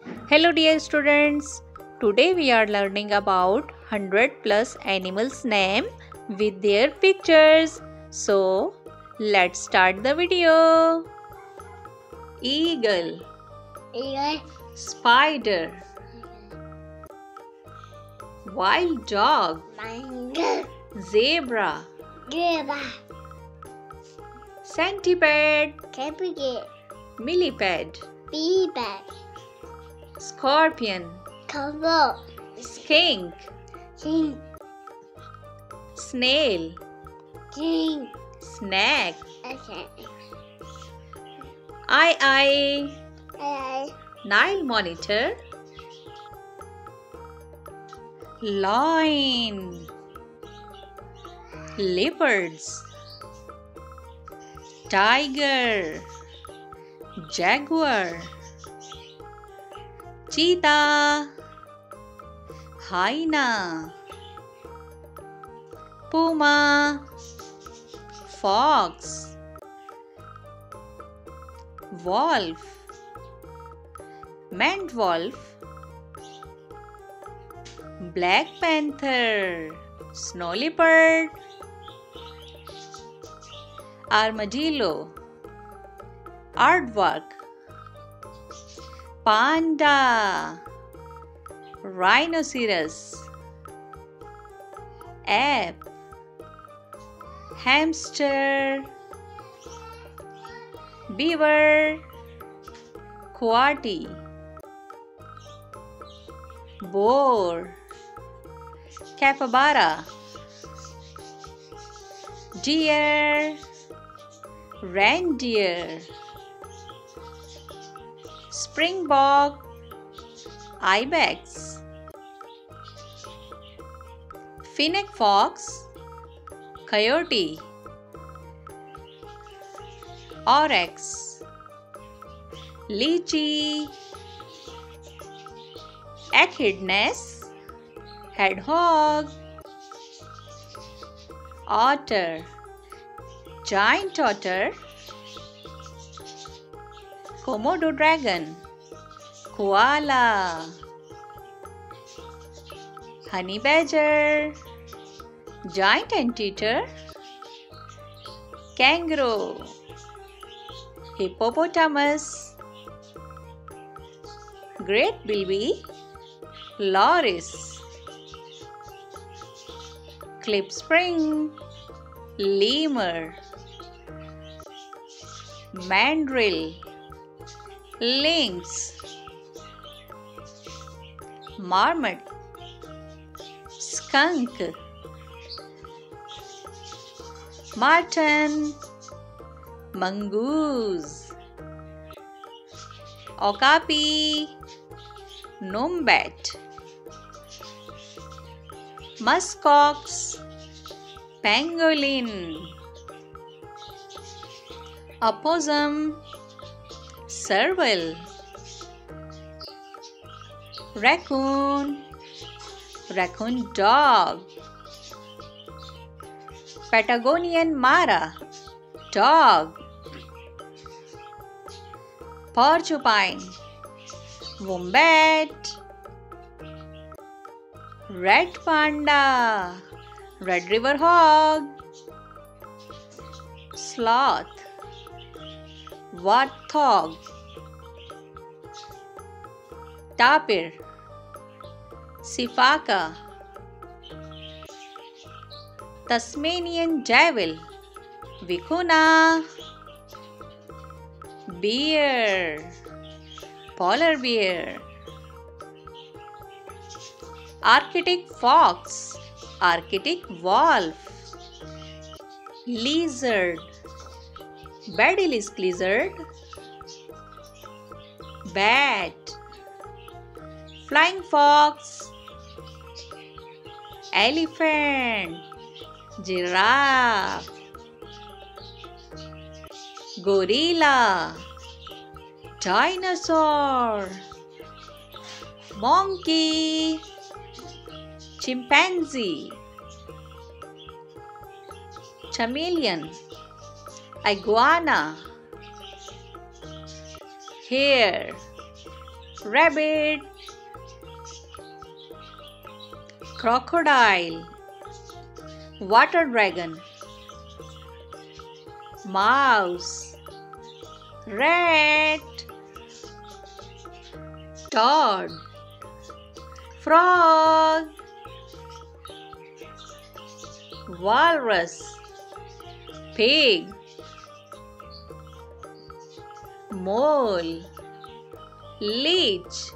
Hello dear students, today we are learning about 100 plus animals name with their pictures. So let's start the video. Eagle, Eagle, spider, wild dog, mango, zebra, zebra, centipede, capricorn, millipede, bee-bag, scorpion, cobra, skink, king, snail, king, snake, okay, Nile monitor, lion, leopards, tiger, jaguar, cheetah, hyena, puma, fox, wolf, maned wolf, black panther, snow leopard, armadillo, aardvark, panda, rhinoceros, ape, hamster, beaver, coati, boar, capybara, deer, reindeer, springbok, ibex, fennec fox, coyote, oryx, lychee, echidnas, hedgehog, otter, giant otter, Komodo dragon, koala, honey badger, giant anteater, kangaroo, hippopotamus, great bilby, loris, klipspring, lemur, mandrill, lynx, marmot, skunk, marten, mongoose, okapi, nombat, muskox, pangolin, opossum, serval, raccoon, raccoon dog, Patagonian mara, dog, porcupine, wombat, red panda, red river hog, sloth, warthog, tapir, sifaka, Tasmanian devil, vicuna, bear, polar bear, Arctic fox, Arctic wolf, lizard, basilisk lizard, bat, flying fox, elephant, giraffe, gorilla, dinosaur, monkey, chimpanzee, chameleon, iguana, hare, rabbit, crocodile, water dragon, mouse, rat, toad, frog, walrus, pig, mole, leech,